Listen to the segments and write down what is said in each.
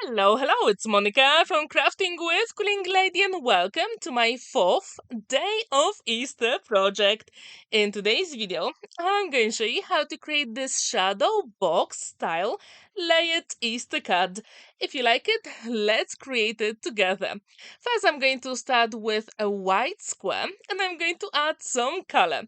Hello, hello, it's Monica from Crafting with Quilling Lady and welcome to my 4th day of Easter project. In today's video, I'm going to show you how to create this shadow box style layered Easter card. If you like it, let's create it together. First, I'm going to start with a white square and I'm going to add some color.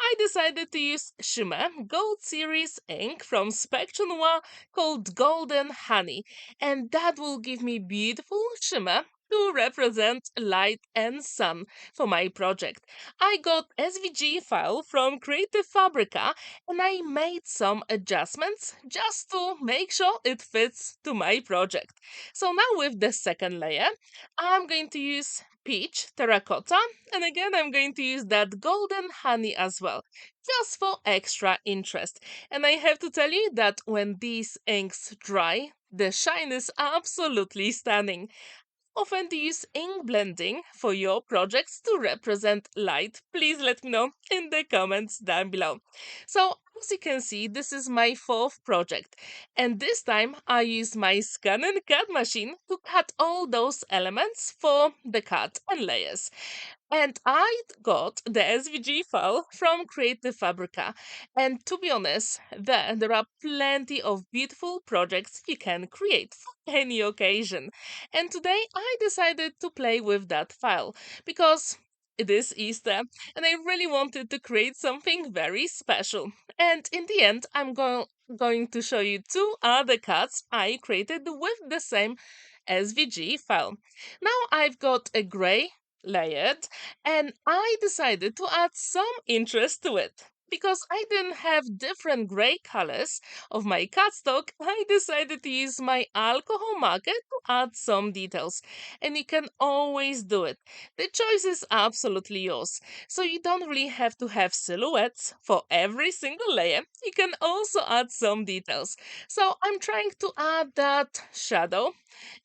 I decided to use Shimmer Gold Series ink from Spectrum Noir called Golden Honey, and that will give me beautiful shimmer to represent light and sun for my project. I got SVG file from Creative Fabrica and I made some adjustments just to make sure it fits to my project. So now with the second layer, I'm going to use peach terracotta, and again I'm going to use that golden honey as well, just for extra interest. And I have to tell you that when these inks dry, the shine is absolutely stunning. Often to use ink blending for your projects to represent light, please let me know in the comments down below. So as you can see, this is my 4th project, and this time I use my ScanNCut machine to cut all those elements for the cut and layers. And I got the SVG file from Creative Fabrica. And to be honest, there are plenty of beautiful projects you can create for any occasion. And today I decided to play with that file because it is Easter and I really wanted to create something very special. And in the end, going to show you 2 other cards I created with the same SVG file. Now I've got a gray layered, and I decided to add some interest to it. Because I didn't have different gray colors of my cardstock, I decided to use my alcohol marker to add some details. And you can always do it. The choice is absolutely yours. So you don't really have to have silhouettes for every single layer. You can also add some details. So I'm trying to add that shadow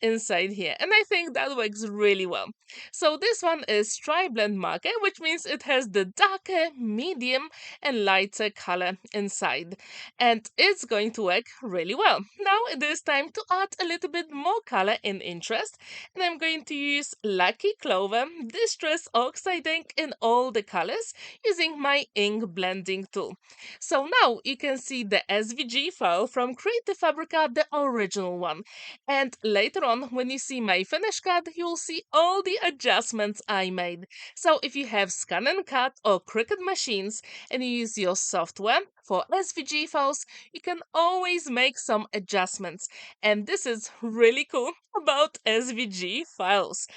inside here, and I think that works really well. So this one is tri-blend marker, which means it has the darker, medium and lighter color inside, and it's going to work really well. Now it is time to add a little bit more color in interest, and I'm going to use Lucky Clover Distress Oxide ink in all the colors using my ink blending tool. So now you can see the SVG file from Creative Fabrica, the original one, and later on, when you see my finished card, you'll see all the adjustments I made. So if you have ScanNCut or Cricut machines and you use your software for SVG files, you can always make some adjustments. And this is really cool about SVG files.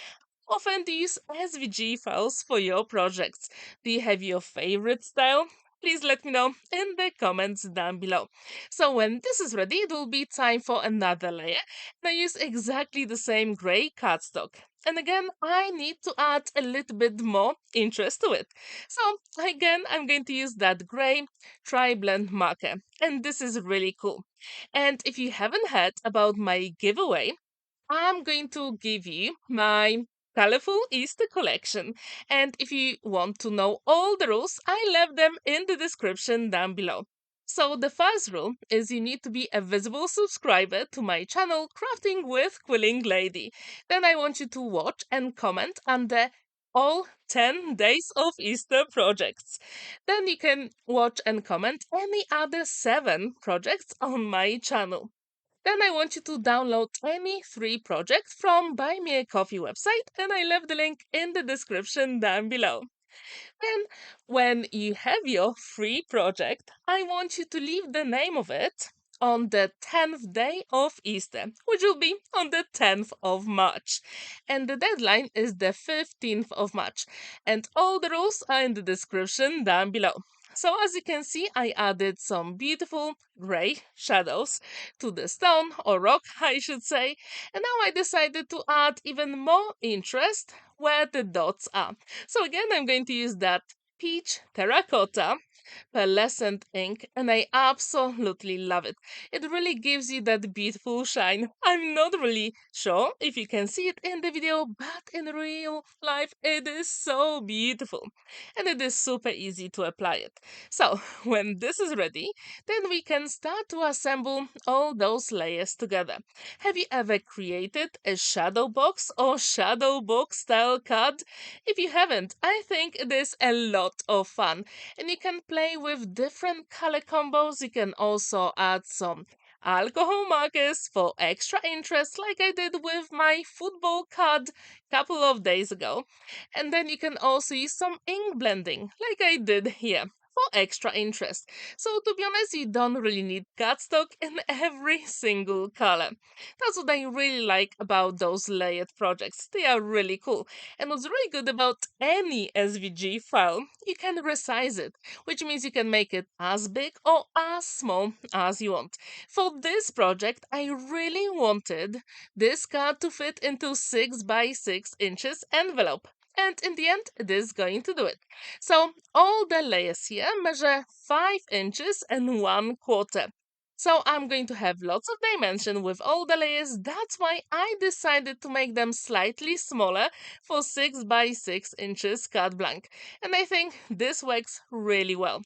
Often do you use SVG files for your projects? Do you have your favorite style? Please let me know in the comments down below. So when this is ready, it will be time for another layer. And I use exactly the same gray cardstock. And again, I need to add a little bit more interest to it. So again, I'm going to use that gray tri-blend marker. And this is really cool. And if you haven't heard about my giveaway, I'm going to give you my colorful Easter collection. And if you want to know all the rules, I left them in the description down below. So the first rule is you need to be a visible subscriber to my channel Crafting with Quilling Lady. Then I want you to watch and comment under all 10 days of Easter projects. Then you can watch and comment any other 7 projects on my channel. Then I want you to download any free project from Buy Me a Coffee website, and I left the link in the description down below. Then, when you have your free project, I want you to leave the name of it on the 10th day of Easter, which will be on the 10th of March. And the deadline is the 15th of March. And all the rules are in the description down below. So as you can see, I added some beautiful gray shadows to the stone or rock, I should say. And now I decided to add even more interest where the dots are. So again, I'm going to use that peach terracotta pearlescent ink, and I absolutely love it. It really gives you that beautiful shine. I'm not really sure if you can see it in the video, but in real life it is so beautiful. And it is super easy to apply it. So, when this is ready, then we can start to assemble all those layers together. Have you ever created a shadow box or shadow box style card? If you haven't, I think it is a lot of fun, and you can play with different color combos. You can also add some alcohol markers for extra interest, like I did with my football card couple of days ago. And then you can also use some ink blending, like I did here, for extra interest. So to be honest, you don't really need cardstock in every single color. That's what I really like about those layered projects. They are really cool. And what's really good about any SVG file, you can resize it, which means you can make it as big or as small as you want. For this project, I really wanted this card to fit into 6 by 6 inches envelope. And in the end, it is going to do it. So all the layers here measure 5 inches and 1/4. So I'm going to have lots of dimension with all the layers. That's why I decided to make them slightly smaller for 6 by 6 inches carte blanche. And I think this works really well.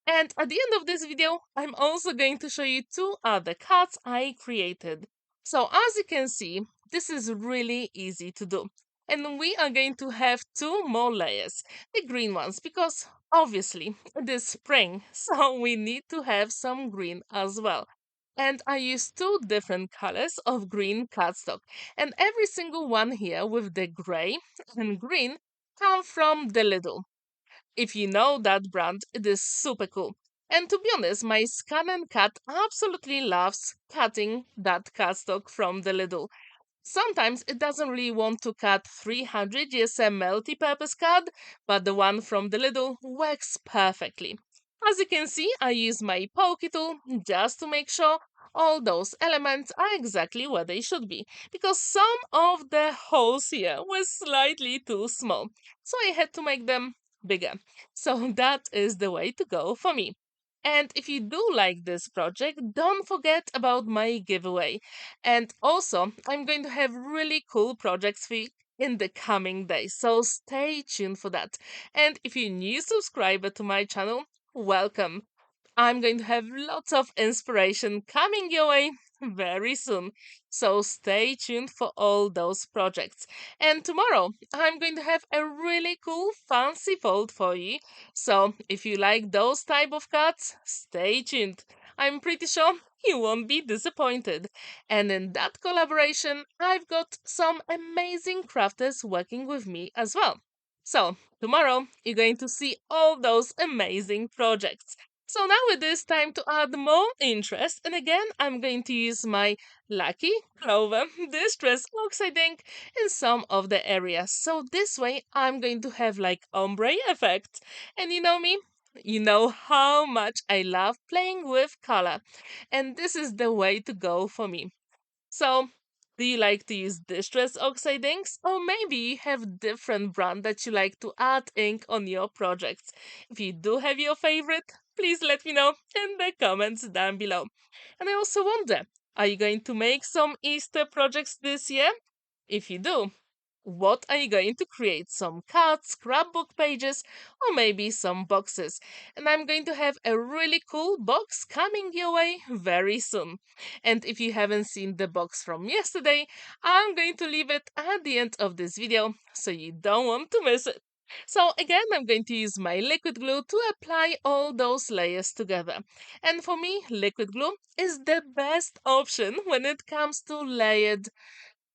And at the end of this video, I'm also going to show you 2 other cards I created. So as you can see, this is really easy to do. And we are going to have 2 more layers, the green ones, because obviously it is spring, so we need to have some green as well. And I used 2 different colors of green cardstock, and every single one here with the gray and green come from the Lidl. If you know that brand, it is super cool. And to be honest, my ScanNCut absolutely loves cutting that cardstock from the Lidl. Sometimes it doesn't really want to cut 300 GSM multi-purpose card, but the one from the Lidl works perfectly. As you can see, I use my pokey tool just to make sure all those elements are exactly where they should be, because some of the holes here were slightly too small, so I had to make them bigger. So that is the way to go for me. And if you do like this project, don't forget about my giveaway. And also, I'm going to have really cool projects for you in the coming days, so stay tuned for that. And if you're a new subscriber to my channel, welcome. I'm going to have lots of inspiration coming your way very soon. So stay tuned for all those projects. And tomorrow, I'm going to have a really cool fancy fold for you. So if you like those type of cards, stay tuned. I'm pretty sure you won't be disappointed. And in that collaboration, I've got some amazing crafters working with me as well. So tomorrow, you're going to see all those amazing projects. So now it is time to add more interest, and again I'm going to use my lucky Clover Distress Oxide ink in some of the areas. So this way I'm going to have like ombre effect. And you know me, you know how much I love playing with color, and this is the way to go for me. So, do you like to use Distress Oxide inks? Or maybe you have different brand that you like to add ink on your projects. If you do have your favorite, please let me know in the comments down below. And I also wonder, are you going to make some Easter projects this year? If you do, what are you going to create? Some cards, scrapbook pages, or maybe some boxes? And I'm going to have a really cool box coming your way very soon. And if you haven't seen the box from yesterday, I'm going to leave it at the end of this video, so you don't want to miss it. So again, I'm going to use my liquid glue to apply all those layers together. And for me, liquid glue is the best option when it comes to layered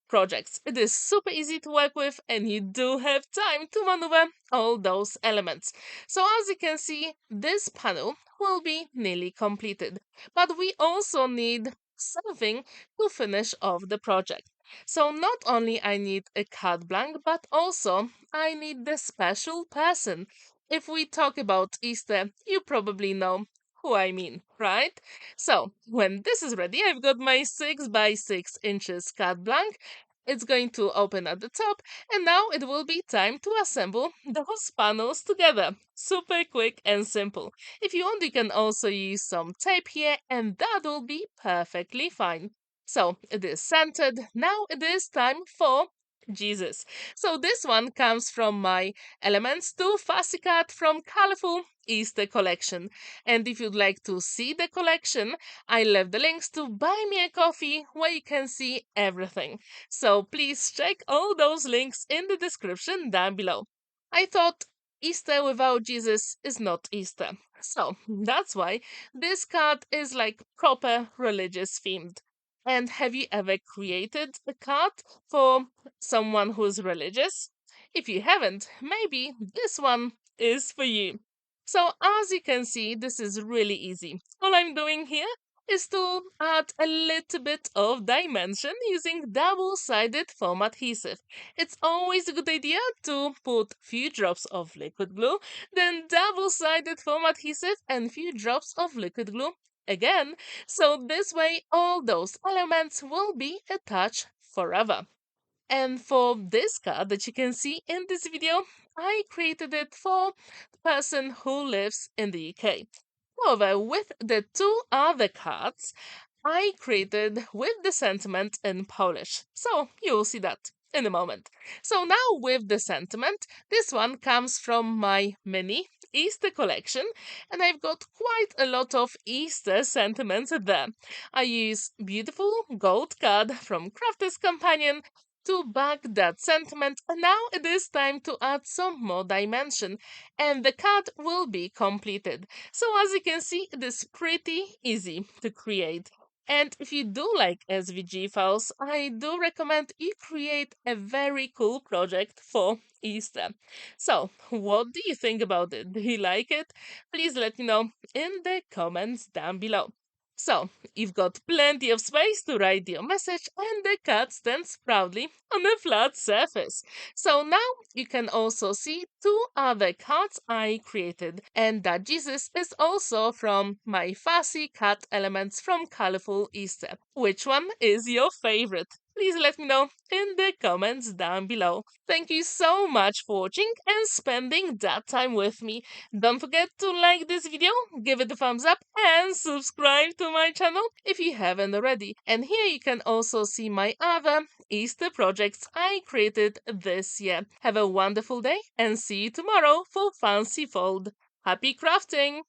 projects. It is super easy to work with, and you do have time to maneuver all those elements. So as you can see, this panel will be nearly completed, but we also need something to finish off the project. So not only I need a carte blanche, but also I need the special person. If we talk about Easter, you probably know who I mean, right? So when this is ready, I've got my 6 by 6 inches carte blanche, it's going to open at the top, and now it will be time to assemble those panels together. Super quick and simple. If you want, you can also use some tape here, and that will be perfectly fine. So it is centered. Now it is time for Jesus. So this one comes from my Elements to Fussy Cut from Colorful Easter collection. And if you'd like to see the collection, I left the links to buy me a coffee where you can see everything. So please check all those links in the description down below. I thought Easter without Jesus is not Easter. So that's why this card is like proper religious themed. And have you ever created a card for someone who's religious? If you haven't, maybe this one is for you. So as you can see, this is really easy. All I'm doing here is to add a little bit of dimension using double-sided foam adhesive. It's always a good idea to put few drops of liquid glue, then double-sided foam adhesive and few drops of liquid glue again, so this way all those elements will be attached forever. And for this card that you can see in this video, I created it for the person who lives in the UK. However, with the two other cards, I created with the sentiment in Polish. So you'll see that in a moment. So now with the sentiment, this one comes from my mini Easter collection, and I've got quite a lot of Easter sentiments there. I use beautiful gold card from Crafter's Companion to back that sentiment, and now it is time to add some more dimension, and the card will be completed. So as you can see, it is pretty easy to create. And if you do like SVG files, I do recommend you create a very cool project for Easter. So, what do you think about it? Do you like it? Please let me know in the comments down below. So, you've got plenty of space to write your message, and the card stands proudly on a flat surface. So now you can also see two other cards I created, and that Jesus is also from my Fussy Cut Elements from Colorful Easter. Which one is your favorite? Please let me know in the comments down below. Thank you so much for watching and spending that time with me. Don't forget to like this video, give it a thumbs up, and subscribe to my channel if you haven't already. And here you can also see my other Easter projects I created this year. Have a wonderful day and see you tomorrow for Fancy Fold. Happy crafting!